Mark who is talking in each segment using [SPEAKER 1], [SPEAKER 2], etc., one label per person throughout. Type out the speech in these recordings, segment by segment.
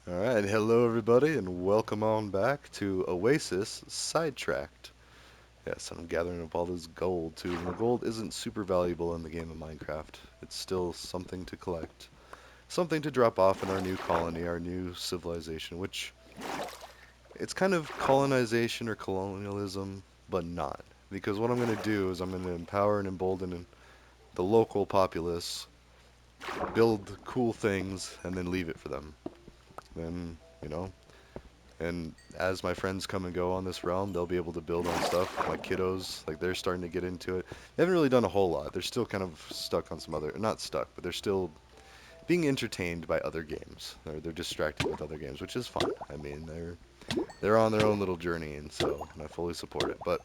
[SPEAKER 1] Alright, hello everybody, and welcome on back to Oasis Sidetracked. Yes, I'm gathering up all this gold too, and the gold isn't super valuable in the game of Minecraft. It's still something to collect. Something to drop off in our new colony, our new civilization, which it's kind of colonization or colonialism, but not. Because what I'm going to do is I'm going to empower and embolden the local populace, build cool things, and then leave it for them. Then, you know, And as my friends come and go on this realm, they'll be able to build on stuff. My kiddos, like they're starting to get into it. They haven't really done a whole lot. They're still kind of stuck on some other, not stuck, but they're still being entertained by other games. They're distracted with other games, which is fine. I mean, they're on their own little journey, and I fully support it. But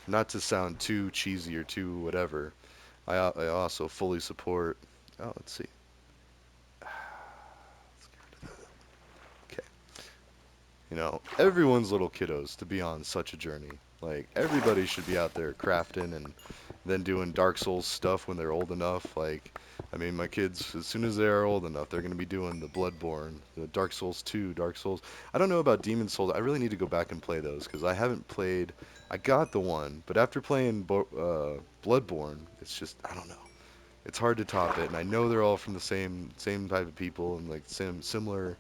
[SPEAKER 1] not to sound too cheesy or too whatever, I also fully support. Oh, let's see. Okay. Everyone's little kiddos to be on such a journey. Like, everybody should be out there crafting and then doing Dark Souls stuff when they're old enough. Like, I mean, my kids, as soon as they are old enough, they're going to be doing the Bloodborne, the Dark Souls 2, Dark Souls. I don't know about Demon Souls. I really need to go back and play those because I haven't played. I got the one, but after playing Bloodborne, it's just, I don't know. It's hard to top it, and I know they're all from the same type of people and like similar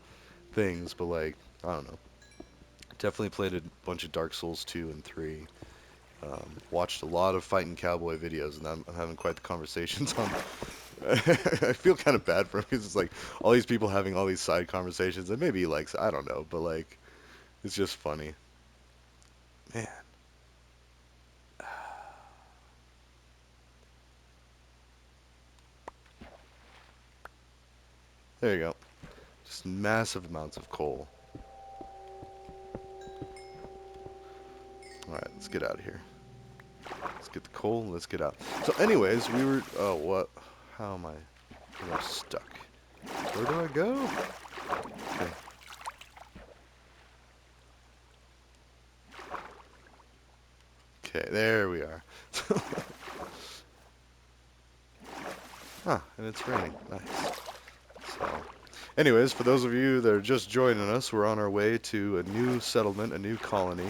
[SPEAKER 1] things, but like, I don't know. Definitely played a bunch of Dark Souls 2 and 3. Watched a lot of fighting cowboy videos, and I'm having quite the conversations on. I feel kind of bad for him because it's like all these people having all these side conversations, and maybe he likes, I don't know, but like it's just funny. Man, there you go. Just massive amounts of coal. All right, let's get out of here. Let's get the coal. Let's get out. So, anyways, we were. Oh, what? How am I? I'm stuck. Where do I go? Okay. Okay, there we are. Huh, and it's raining. Nice. So, anyways, for those of you that are just joining us, we're on our way to a new settlement, a new colony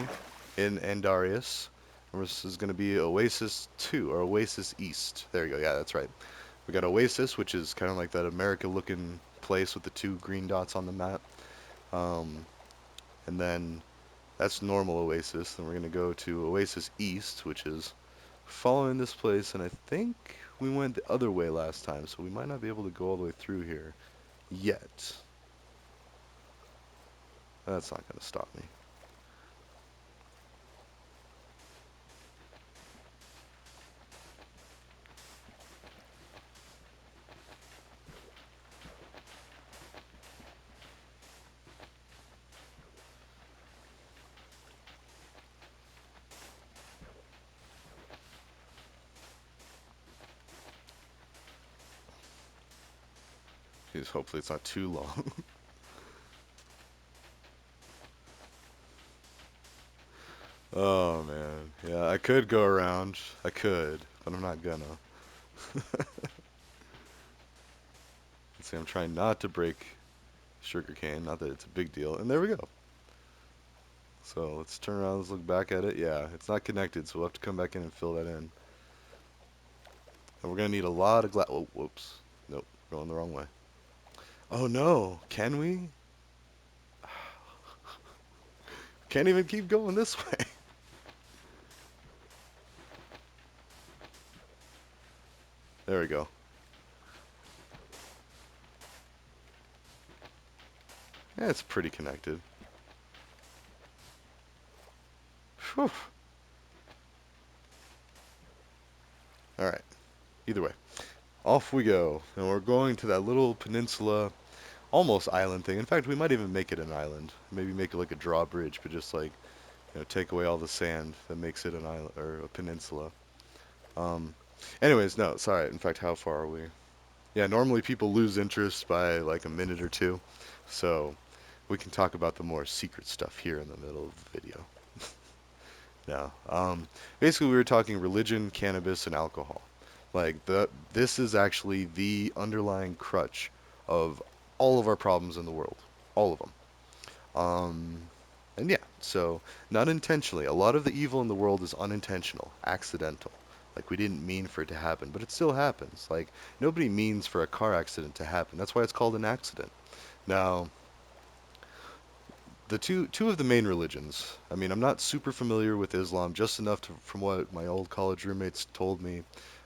[SPEAKER 1] in Andarius. This is going to be Oasis 2, or Oasis East. There you go. Yeah, that's right. We got Oasis, which is kind of like that America-looking place with the two green dots on the map. Um, and then that's normal Oasis. Then we're going to go to Oasis East, which is following this place, and I think we went the other way last time, so we might not be able to go all the way through here yet. That's not going to stop me. Jeez, hopefully it's not too long. Oh man, yeah, I could go around. I could, but I'm not gonna. Let's see, I'm trying not to break sugarcane. Not that it's a big deal. And there we go. So let's turn around. Let's look back at it. Yeah, it's not connected, so we'll have to come back in and fill that in. And we're gonna need a lot of glass. Oh, whoops. Nope, going the wrong way. Oh no, can we? Can't even keep going this way. There we go. Yeah, it's pretty connected. Whew. All right. Either way, off we go, and we're going to that little peninsula, almost island thing. In fact, we might even make it an island. Maybe make it like a drawbridge, but just like take away all the sand that makes it an island or a peninsula. Um, anyways, no, sorry. In fact, how far are we? Yeah, normally people lose interest by like a minute or two, so we can talk about the more secret stuff here in the middle of the video. No. Basically, we were talking religion, cannabis, and alcohol. Like this is actually the underlying crutch of all of our problems in the world, all of them. Um, and yeah, so not intentionally. A lot of the evil in the world is unintentional, accidental. Like we didn't mean for it to happen, but it still happens. Like nobody means for a car accident to happen. That's why it's called an accident. Now, the two of the main religions. I mean, I'm not super familiar with Islam, just enough from what my old college roommates told me.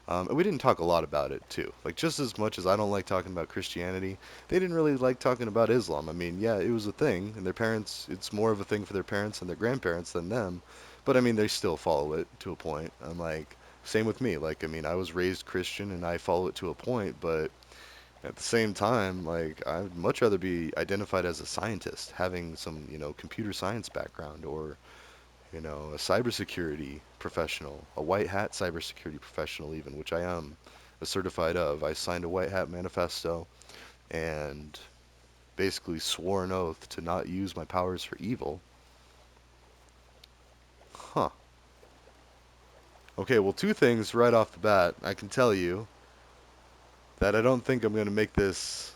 [SPEAKER 1] And we didn't talk a lot about it too. Like just as much as I don't like talking about Christianity, they didn't really like talking about Islam. I mean, yeah, it was a thing, and their parents, it's more of a thing for their parents and their grandparents than them. But I mean, they still follow it to a point. I'm like, same with me. Like, I mean, I was raised Christian and I follow it to a point, but at the same time, like I'd much rather be identified as a scientist, having some, computer science background, or, a cybersecurity professional, a white hat cybersecurity professional even, which I am a certified of. I signed a white hat manifesto and basically swore an oath to not use my powers for evil. Huh. Okay, well, two things right off the bat. I can tell you that I don't think I'm going to make this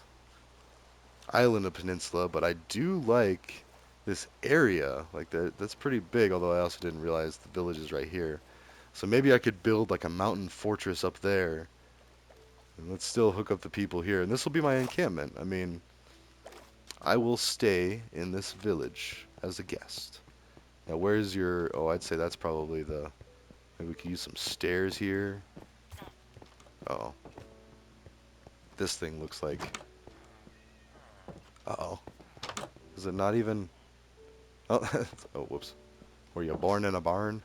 [SPEAKER 1] island a peninsula, but I do like this area. Like that's pretty big, although I also didn't realize the village is right here. So maybe I could build like a mountain fortress up there, and let's still hook up the people here. And this will be my encampment. I mean, I will stay in this village as a guest. Now, where's your... Oh, I'd say that's probably the... Maybe we could use some stairs here. Oh, this thing looks like... Uh-oh. Is it not even... Oh, oh, whoops. Were you born in a barn?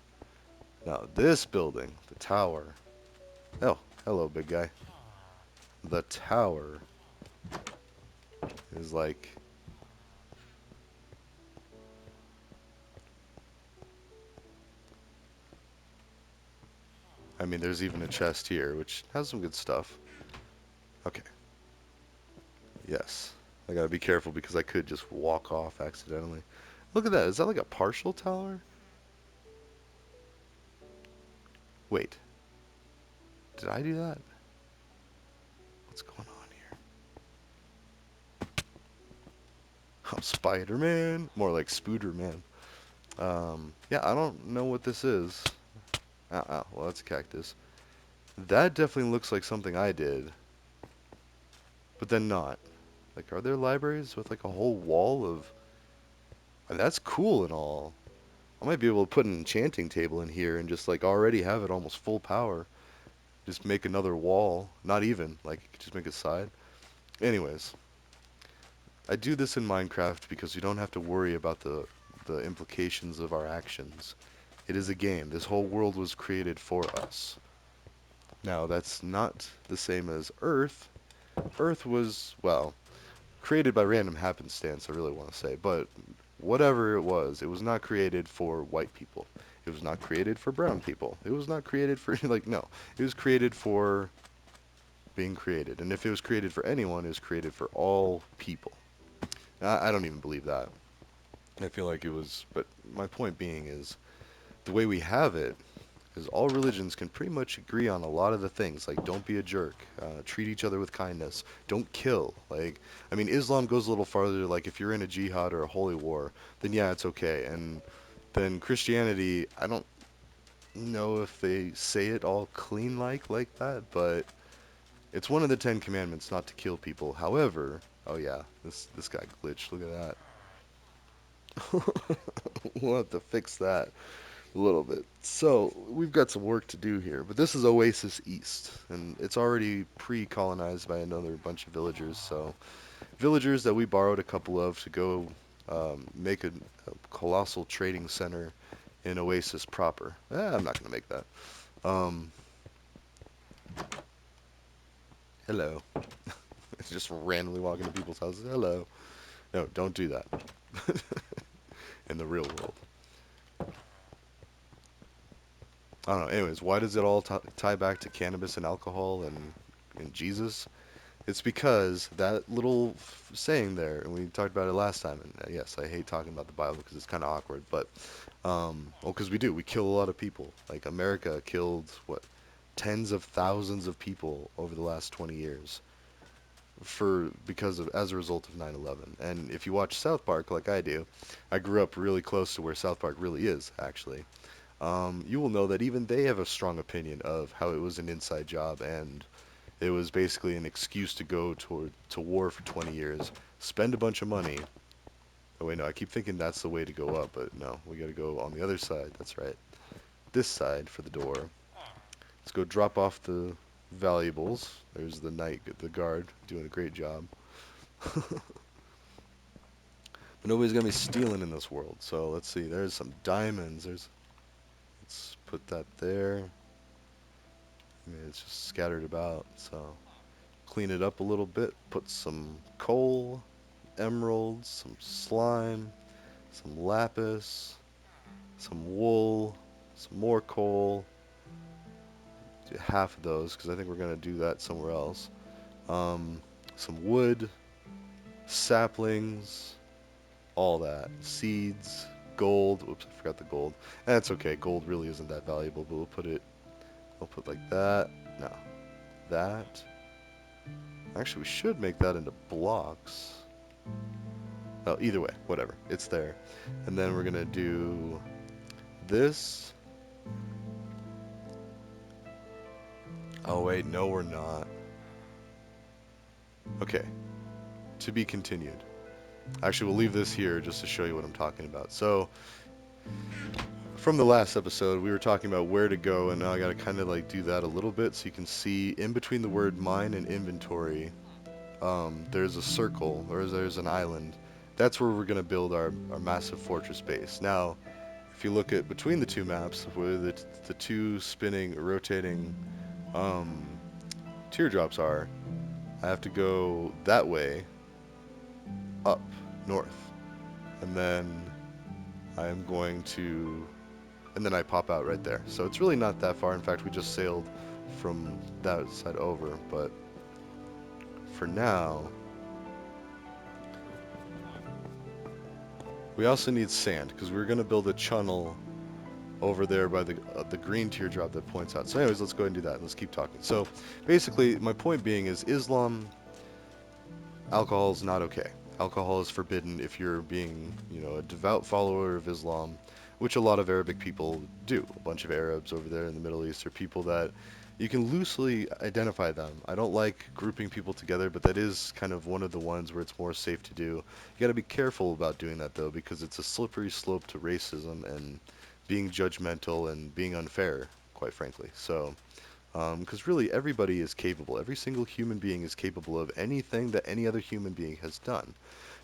[SPEAKER 1] Now, this building, the tower. Oh, hello, big guy. The tower is like... I mean, there's even a chest here, which has some good stuff. Okay, yes. I gotta be careful because I could just walk off accidentally. Look at that. Is that like a partial tower? Wait, did I do that? What's going on here? Oh, Spider-Man. More like Spooder-Man. Yeah, I don't know what this is. Well, that's a cactus. That definitely looks like something I did, but then not. Like, are there libraries with like a whole wall of... That's cool and all. I might be able to put an enchanting table in here and just like already have it almost full power. Just make another wall. Not even. Like, just make a side. Anyways, I do this in Minecraft because you don't have to worry about the implications of our actions. It is a game. This whole world was created for us. Now, that's not the same as Earth. Earth was, well, created by random happenstance, I really want to say. But whatever it was not created for white people. It was not created for brown people. It was not created for, like, no. It was created for being created. And if it was created for anyone, it was created for all people. I don't even believe that. I feel like it was, but my point being is the way we have it is all religions can pretty much agree on a lot of the things. Like, don't be a jerk, treat each other with kindness, don't kill. Like, I mean, Islam goes a little farther. Like, if you're in a jihad or a holy war, then yeah, it's okay. And then Christianity, I don't know if they say it all clean like that, but it's one of the Ten Commandments not to kill people. However, oh yeah, this guy glitched. Look at that. We'll have to fix that a little bit. So we've got some work to do here, but this is Oasis East, and it's already pre-colonized by another bunch of villagers. So villagers that we borrowed a couple of to go make a colossal trading center in Oasis proper. I'm not gonna make that. Um, hello. Just randomly walk into people's houses. Hello. No, don't do that. In the real world. I don't know. Anyways, why does it all tie back to cannabis and alcohol and Jesus? It's because that little saying there, and we talked about it last time. And yes, I hate talking about the Bible because it's kind of awkward. But well, because we do, we kill a lot of people. Like America killed what, tens of thousands of people over the last 20 years. for because of as a result of 9/11. And if you watch South Park like I do, I grew up really close to where South Park really is actually. You will know that even they have a strong opinion of how it was an inside job and it was basically an excuse to go to war for 20 years, spend a bunch of money. Oh wait, no, I keep thinking that's the way to go up, but no, we got to go on the other side. That's right. This side for the door. Let's go drop off the valuables. There's the guard, doing a great job. But nobody's gonna be stealing in this world. So let's see. There's some diamonds. Let's put that there. I mean, it's just scattered about. So clean it up a little bit. Put some coal, emeralds, some slime, some lapis, some wool, some more coal. Do half of those because I think we're gonna do that somewhere else. Um, some wood, saplings, all that. Seeds, gold. Oops, I forgot the gold. That's okay. Gold really isn't that valuable, but we'll put like that. No, that. Actually, we should make that into blocks. Oh, either way, whatever. It's there. And then we're gonna do this. Oh wait, no we're not. Okay, to be continued. Actually, we'll leave this here just to show you what I'm talking about. So, from the last episode, we were talking about where to go, and now I gotta kind of like do that a little bit so you can see in between the word mine and inventory, there's a circle, or there's an island. That's where we're gonna build our massive fortress base. Now, if you look at between the two maps, where the two spinning, rotating um, teardrops are, I have to go that way, up, north. And then I am going to and then I pop out right there. So it's really not that far. In fact, we just sailed from that side over. But for now, we also need sand because we're going to build a channel over there by the green teardrop that points out. So anyways, let's go ahead and do that. Let's keep talking. So basically, my point being is Islam, alcohol is not okay. Alcohol is forbidden if you're being, a devout follower of Islam, which a lot of Arabic people do. A bunch of Arabs over there in the Middle East are people that you can loosely identify them. I don't like grouping people together, but that is kind of one of the ones where it's more safe to do. You got to be careful about doing that though, because it's a slippery slope to racism and being judgmental and being unfair, quite frankly. So, because really everybody is capable. Every single human being is capable of anything that any other human being has done.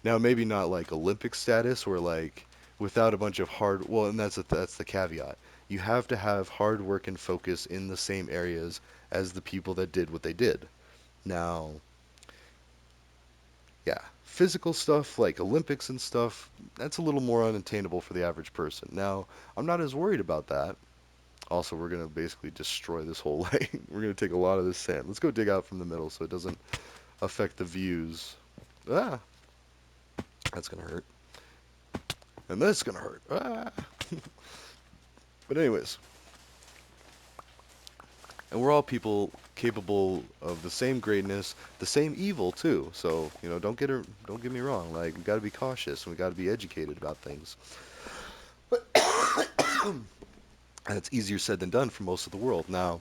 [SPEAKER 1] Now, maybe not like Olympic status or like without a bunch of hard. Well, and that's the caveat. You have to have hard work and focus in the same areas as the people that did what they did. Now, yeah, physical stuff like Olympics and stuff, that's a little more unattainable for the average person. Now, I'm not as worried about that. Also, we're going to basically destroy this whole lake. We're going to take a lot of this sand. Let's go dig out from the middle so it doesn't affect the views. Ah, that's going to hurt. And that's going to hurt. Ah. But anyways, and we're all people capable of the same greatness, the same evil too. So, don't get me wrong. Like, we got to be cautious and we got to be educated about things. And it's easier said than done for most of the world. Now,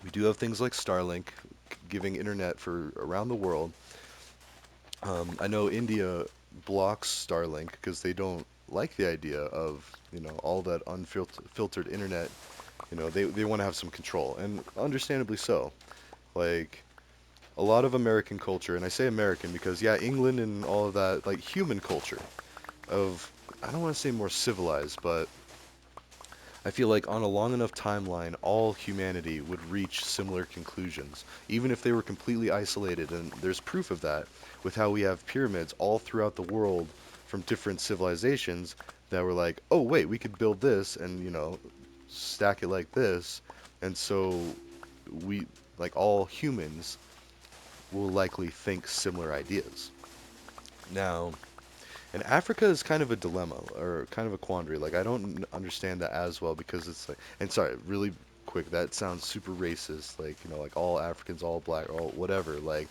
[SPEAKER 1] we do have things like Starlink giving internet for around the world. I know India blocks Starlink because they don't like the idea of, all that unfiltered internet. They want to have some control, and understandably so. Like, a lot of American culture, and I say American because, yeah, England and all of that, like, human culture of, I don't want to say more civilized, but I feel like on a long enough timeline, all humanity would reach similar conclusions, even if they were completely isolated. And there's proof of that with how we have pyramids all throughout the world from different civilizations that were like, oh, wait, we could build this and, stack it like this. And so we, like all humans, will likely think similar ideas. Now, and Africa is kind of a dilemma or kind of a quandary. Like I don't understand that as well because it's like, and sorry, really quick, that sounds super racist. Like, like all Africans, all black, all whatever. Like,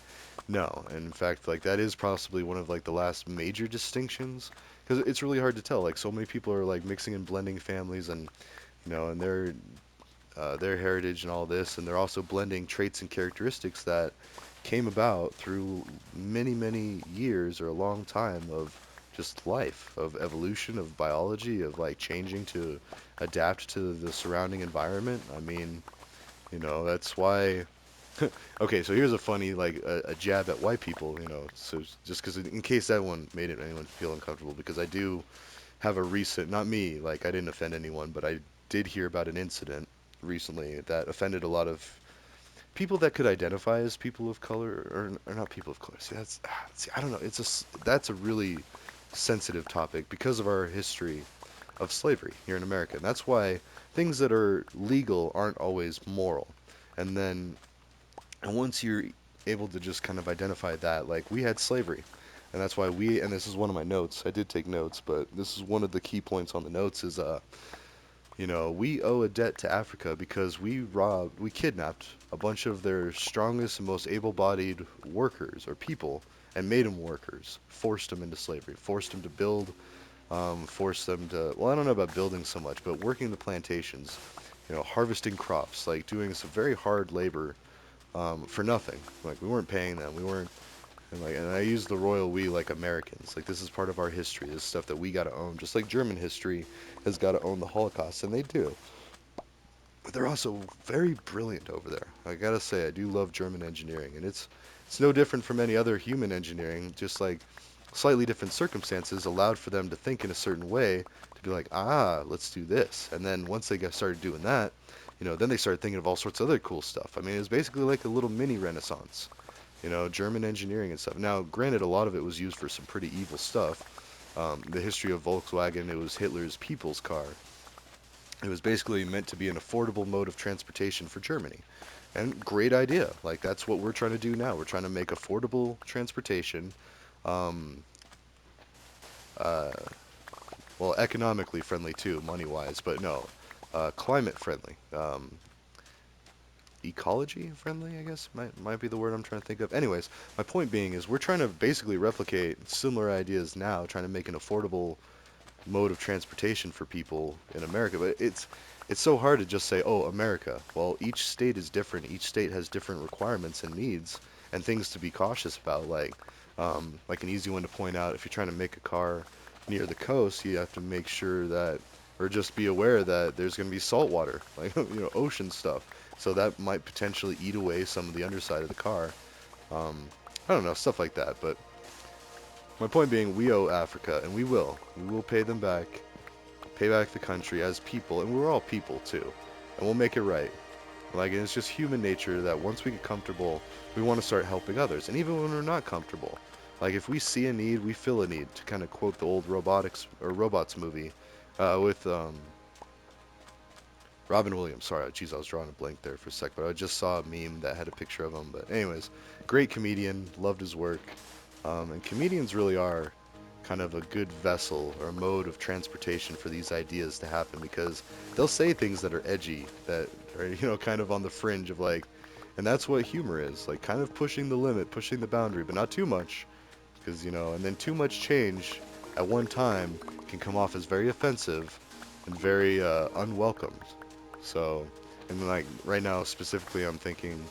[SPEAKER 1] no. And in fact, like that is possibly one of like the last major distinctions because it's really hard to tell. Like, so many people are like mixing and blending families and and their heritage and all this, and they're also blending traits and characteristics that came about through many, many years or a long time of just life, of evolution, of biology, of like changing to adapt to the surrounding environment. I mean, that's why. Okay, so here's a funny like a jab at white people, so just because in case that one made anyone feel uncomfortable, because I do have a recent, not me, like I didn't offend anyone, but I did hear about an incident recently that offended a lot of people that could identify as people of color or not people of color. See, I don't know. That's a really sensitive topic because of our history of slavery here in America. And that's why things that are legal aren't always moral. And then and once you're able to just kind of identify that, like we had slavery. And that's why and this is one of my notes. I did take notes, but this is one of the key points on the notes is we owe a debt to Africa because we kidnapped a bunch of their strongest and most able-bodied workers or people and made them workers, forced them into slavery, forced them to build, forced them to, well, I don't know about building so much, but working the plantations, harvesting crops, like doing some very hard labor for nothing. Like we weren't paying them, we weren't, and I use the royal we like Americans. Like this is part of our history. This is stuff that we got to own, just like German history has got to own the Holocaust, and they do. But they're also very brilliant over there. I gotta say, I do love German engineering, and it's no different from any other human engineering. Just like slightly different circumstances allowed for them to think in a certain way to be like, let's do this. And then once they got started doing that, then they started thinking of all sorts of other cool stuff. I mean, it was basically like a little mini Renaissance. German engineering and stuff. Now, granted, a lot of it was used for some pretty evil stuff. The history of Volkswagen, it was Hitler's people's car. It was basically meant to be an affordable mode of transportation for Germany. And great idea. Like, that's what we're trying to do now. We're trying to make affordable transportation, um, uh, well, economically friendly too, money-wise, but no, climate friendly. Ecology friendly, I guess, might be the word I'm trying to think of. Anyways, my point being is we're trying to basically replicate similar ideas now, trying to make an affordable mode of transportation for people in America. But it's so hard to just say, "Oh, America." Well, each state is different. Each state has different requirements and needs and things to be cautious about. Like an easy one to point out, if you're trying to make a car near the coast, you have to make sure that, or just be aware that there's going to be salt water, like ocean stuff. So that might potentially eat away some of the underside of the car. Um, I don't know, stuff like that. But my point being, we owe Africa, and we will. We will pay them back, pay back the country as people, and we're all people too, and we'll make it right. Like, and it's just human nature that once we get comfortable, we want to start helping others, and even when we're not comfortable. Like, if we see a need, we fill a need, to kind of quote the old robotics or robots movie with Robin Williams. Sorry, geez, I was drawing a blank there for a sec, but I just saw a meme that had a picture of him. But anyways, great comedian, loved his work. And comedians really are kind of a good vessel or mode of transportation for these ideas to happen because they'll say things that are edgy, that are, kind of on the fringe of like, and that's what humor is, like kind of pushing the limit, pushing the boundary, but not too much, because, and then too much change at one time can come off as very offensive and very unwelcomed. So, and like right now specifically, I'm thinking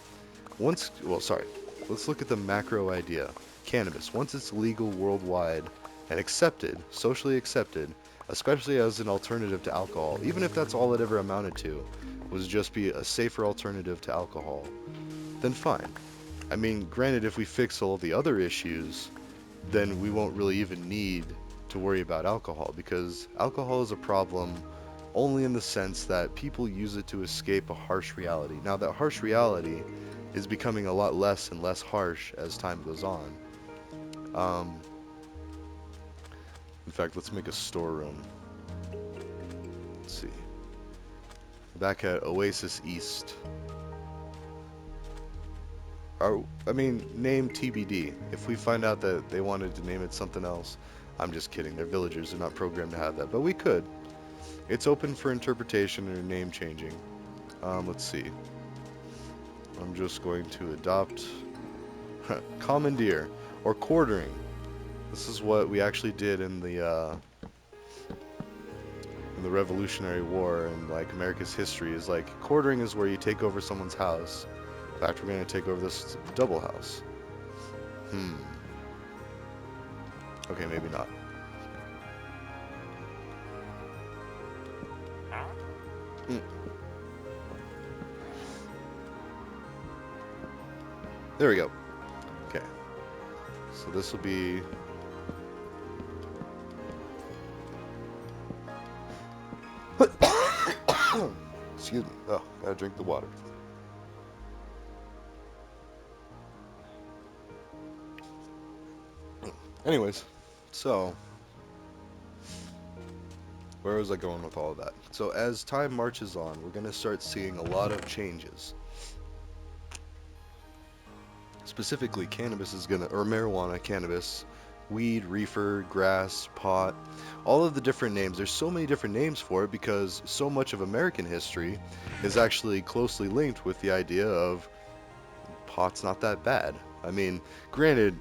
[SPEAKER 1] well, sorry, let's look at the macro idea. Cannabis, once it's legal worldwide and accepted, socially accepted, especially as an alternative to alcohol, even if that's all it ever amounted to, was just be a safer alternative to alcohol, then fine. I mean, granted, if we fix all the other issues, then we won't really even need to worry about alcohol because alcohol is a problem only in the sense that people use it to escape a harsh reality. Now, that harsh reality is becoming a lot less and less harsh as time goes on. Um, in fact, let's make a storeroom. Let's see. Back at Oasis East. I mean, name TBD. If we find out that they wanted to name it something else, I'm just kidding. They're villagers. They're not programmed to have that. But we could. It's open for interpretation or name changing. Let's see. I'm just going to adopt commandeer or quartering. This is what we actually did in the Revolutionary War and like America's history. Is like quartering is where you take over someone's house. In fact, we're going to take over this double house. Hmm. Okay, maybe not. Mm, there we go. Okay. So this will be. Excuse me. Oh, gotta drink the water. Anyways, so where was I going with all of that? So as time marches on, we're gonna start seeing a lot of changes. Specifically, cannabis is gonna, or marijuana, cannabis, weed, reefer, grass, pot, all of the different names. There's so many different names for it because so much of American history is actually closely linked with the idea of pot's not that bad. I mean, granted,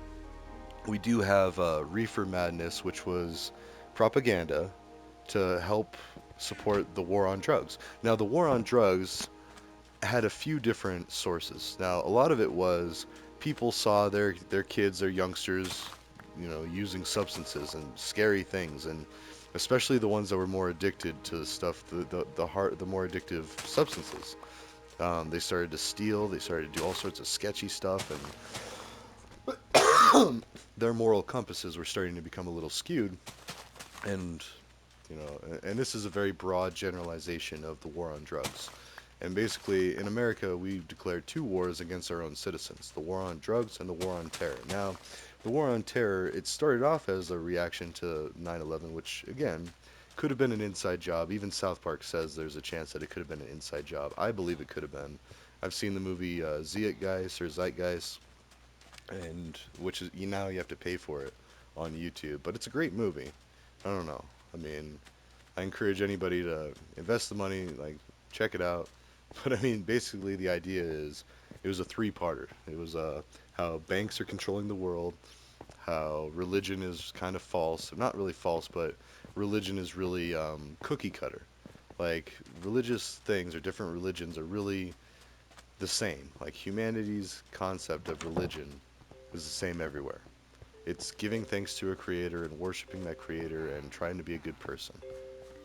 [SPEAKER 1] we do have reefer madness, which was propaganda to help support the war on drugs. Now, the war on drugs had a few different sources. Now, a lot of it was people saw their kids, their youngsters, using substances and scary things, and especially the ones that were more addicted to stuff, the more addictive substances. They started to steal, they started to do all sorts of sketchy stuff, and their moral compasses were starting to become a little skewed. And and this is a very broad generalization of the war on drugs. And basically, in America, we declared two wars against our own citizens, the war on drugs and the war on terror. Now, the war on terror, it started off as a reaction to 9/11, which, again, could have been an inside job. Even South Park says there's a chance that it could have been an inside job. I believe it could have been. I've seen the movie Zeitgeist, and which is now you have to pay for it on YouTube, but it's a great movie. I don't know. I mean, I encourage anybody to invest the money, like check it out. But I mean, basically the idea is it was a three-parter. It was how banks are controlling the world, how religion is kind of false, not really false, but religion is really cookie cutter. Like religious things or different religions are really the same. Like humanity's concept of religion is the same everywhere. It's giving thanks to a creator and worshiping that creator and trying to be a good person.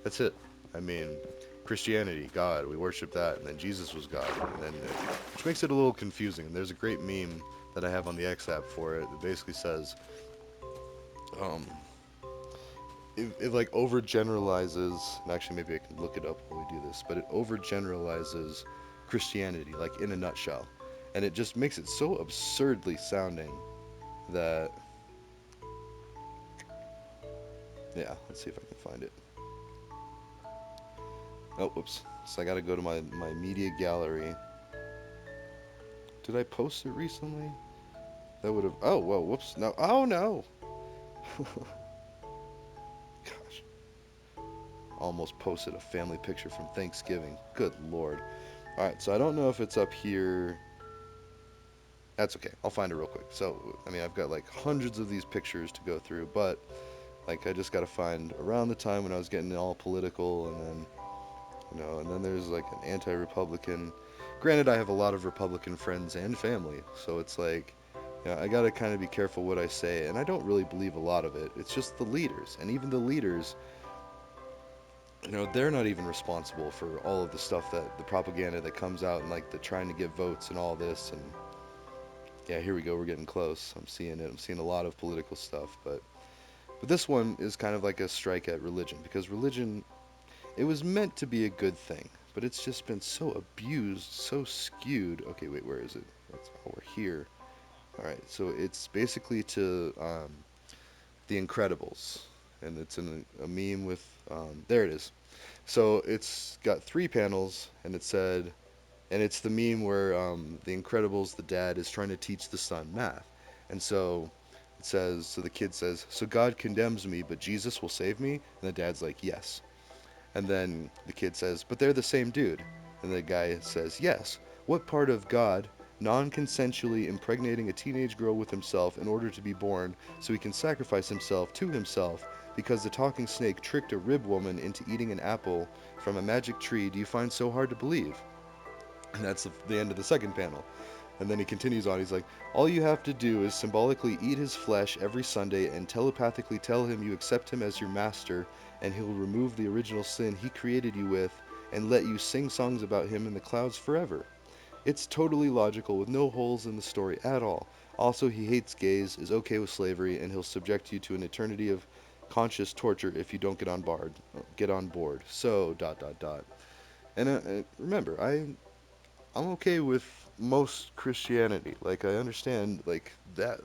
[SPEAKER 1] That's it. I mean, Christianity, God, we worship that, and then Jesus was God, and then which makes it a little confusing. There's a great meme that I have on the X app for it that basically says, um, it like overgeneralizes, and actually maybe I can look it up while we do this, but it overgeneralizes Christianity, like in a nutshell, and it just makes it so absurdly sounding that, yeah, let's see if I can find it. Oh, whoops. So I gotta go to my media gallery. Did I post it recently? That would have. Oh, whoa, whoops. No. Oh, no. Gosh. Almost posted a family picture from Thanksgiving. Good lord. Alright, so I don't know if it's up here. That's okay. I'll find it real quick. So, I mean, I've got like hundreds of these pictures to go through, but like I just gotta find around the time when I was getting all political, and then and then there's like an anti-Republican. Granted, I have a lot of Republican friends and family, so it's like, I gotta kind of be careful what I say, and I don't really believe a lot of it. It's just the leaders, and even the leaders, they're not even responsible for all of the stuff that the propaganda that comes out and like the trying to get votes and all this. And yeah, here we go. We're getting close. I'm seeing it. I'm seeing a lot of political stuff, but this one is kind of like a strike at religion because religion, it was meant to be a good thing, but it's just been so abused, so skewed. Okay, wait, where is it? We're here. All right, so it's basically to The Incredibles, and it's in a meme with. There it is. So it's got three panels, and it's the meme where The Incredibles, the dad is trying to teach the son math, and so it says, so the kid says, so God condemns me, but Jesus will save me, and the dad's like, yes. And then the kid says, but they're the same dude. And the guy says, yes. What part of God non consensually impregnating a teenage girl with himself in order to be born so he can sacrifice himself to himself because the talking snake tricked a rib woman into eating an apple from a magic tree do you find so hard to believe? And that's the end of the second panel. And then he continues on. He's like, all you have to do is symbolically eat his flesh every Sunday and telepathically tell him you accept him as your master, and he'll remove the original sin he created you with and let you sing songs about him in the clouds forever. It's totally logical with no holes in the story at all. Also, he hates gays, is okay with slavery, and he'll subject you to an eternity of conscious torture if you don't get on board. So, dot, dot, dot. And remember, I'm okay with most Christianity. Like I understand like that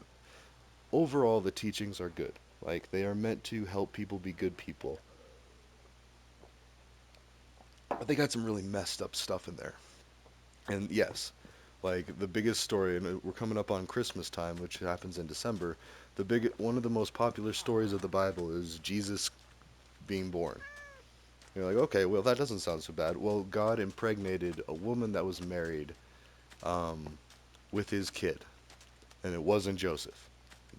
[SPEAKER 1] overall the teachings are good. Like they are meant to help people be good people. But they got some really messed up stuff in there. And yes, like the biggest story and we're coming up on Christmas time, which happens in December. The big one of the most popular stories of the Bible is Jesus being born. You're like, "Okay, well that doesn't sound so bad." Well, God impregnated a woman that was married um, with his kid, and it wasn't Joseph.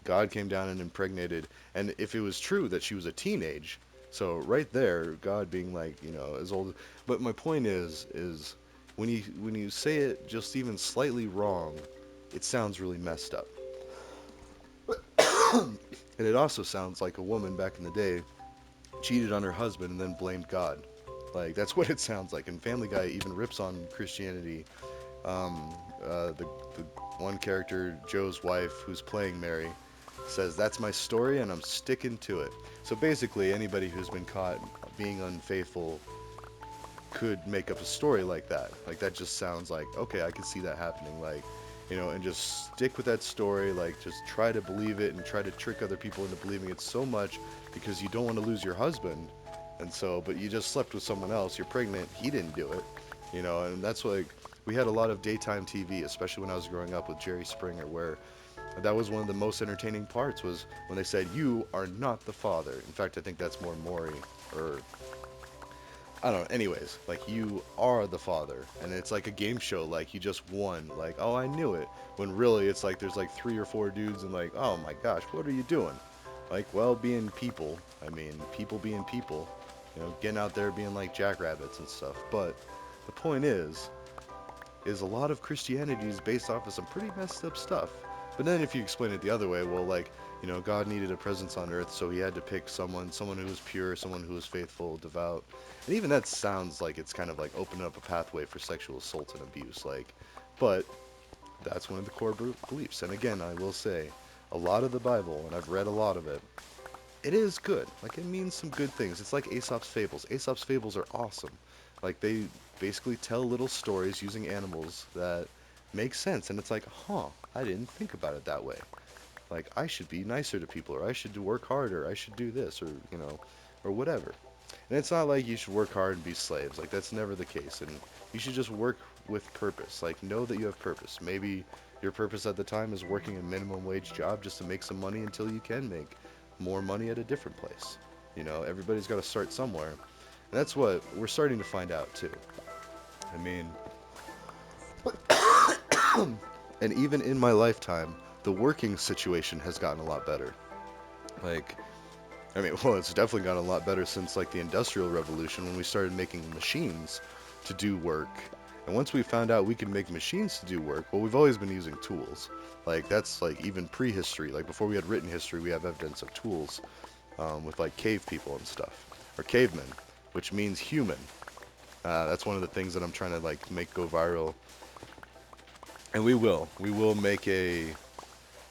[SPEAKER 1] God came down and impregnated, and if it was true that she was a teenage, so right there, God being like, as old. But my point is when you say it just even slightly wrong, it sounds really messed up, and it also sounds like a woman back in the day cheated on her husband and then blamed God. Like that's what it sounds like. And Family Guy even rips on Christianity. The one character, Joe's wife, who's playing Mary, says, "That's my story and I'm sticking to it." So basically, anybody who's been caught being unfaithful could make up a story like that. Like that just sounds like, okay, I can see that happening. Like, and just stick with that story. Like, just try to believe it and try to trick other people into believing it so much because you don't want to lose your husband. And so, but you just slept with someone else. You're pregnant. He didn't do it. And that's like we had a lot of daytime TV, especially when I was growing up with Jerry Springer, where that was one of the most entertaining parts was when they said, "You are not the father." In fact, I think that's more Maury, or I don't know. Anyways, like you are the father, and it's like a game show. Like you just won. Like, oh, I knew it. When really, it's like there's like three or four dudes, and like, oh my gosh, what are you doing? Like, well, being people. I mean, people being people. Getting out there being like jackrabbits and stuff. But the point is a lot of Christianity is based off of some pretty messed up stuff. But then if you explain it the other way, well, like, God needed a presence on earth, so he had to pick someone who was pure, someone who was faithful, devout. And even that sounds like it's kind of like opening up a pathway for sexual assault and abuse. Like, but that's one of the core beliefs. And again, I will say, a lot of the Bible, and I've read a lot of it, it is good. Like it means some good things. It's like Aesop's fables. Aesop's fables are awesome. Like they basically tell little stories using animals that make sense, and it's like, huh, I didn't think about it that way. Like I should be nicer to people, or I should work harder, I should do this, or or whatever. And it's not like you should work hard and be slaves. Like that's never the case. And you should just work with purpose. Like know that you have purpose. Maybe your purpose at the time is working a minimum wage job just to make some money until you can make more money at a different place. Everybody's got to start somewhere. And that's what we're starting to find out too. I mean, and even in my lifetime, the working situation has gotten a lot better. Like, I mean, well, it's definitely gotten a lot better since like the Industrial Revolution when we started making machines to do work. And once we found out we could make machines to do work, well, we've always been using tools. Like that's like even prehistory. Like before we had written history, we have evidence of tools with like cave people and stuff, or cavemen, which means human. That's one of the things that I'm trying to like make go viral, and we will make a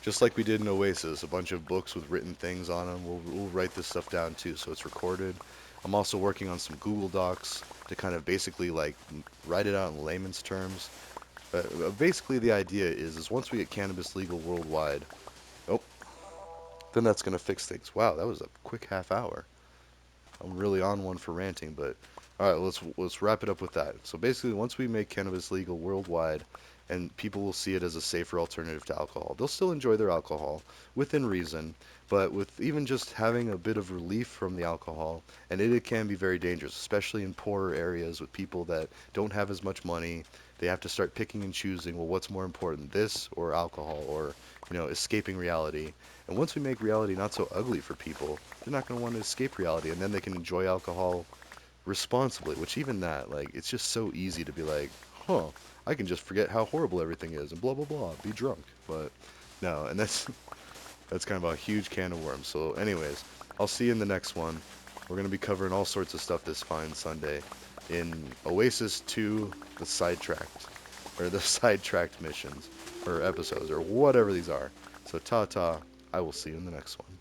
[SPEAKER 1] just like we did in Oasis, a bunch of books with written things on them. We'll write this stuff down too, so it's recorded. I'm also working on some Google Docs to kind of basically like write it out in layman's terms. Basically, the idea is once we get cannabis legal worldwide, oh, then that's gonna fix things. Wow, that was a quick half hour. I'm really on one for ranting, but All right, let's wrap it up with that. So basically, once we make cannabis legal worldwide, and people will see it as a safer alternative to alcohol, they'll still enjoy their alcohol within reason, but with even just having a bit of relief from the alcohol, and it can be very dangerous, especially in poorer areas with people that don't have as much money. They have to start picking and choosing, well, what's more important, this or alcohol, or escaping reality. And once we make reality not so ugly for people, they're not going to want to escape reality, and then they can enjoy alcohol responsibly, which even that, like, it's just so easy to be like, huh, I can just forget how horrible everything is and blah blah blah, be drunk. But no, and that's kind of a huge can of worms. So anyways, I'll see you in the next one. We're gonna be covering all sorts of stuff this fine Sunday in Oasis 2, the sidetracked, or the sidetracked missions, or episodes, or whatever these are. So ta ta, I will see you in the next one.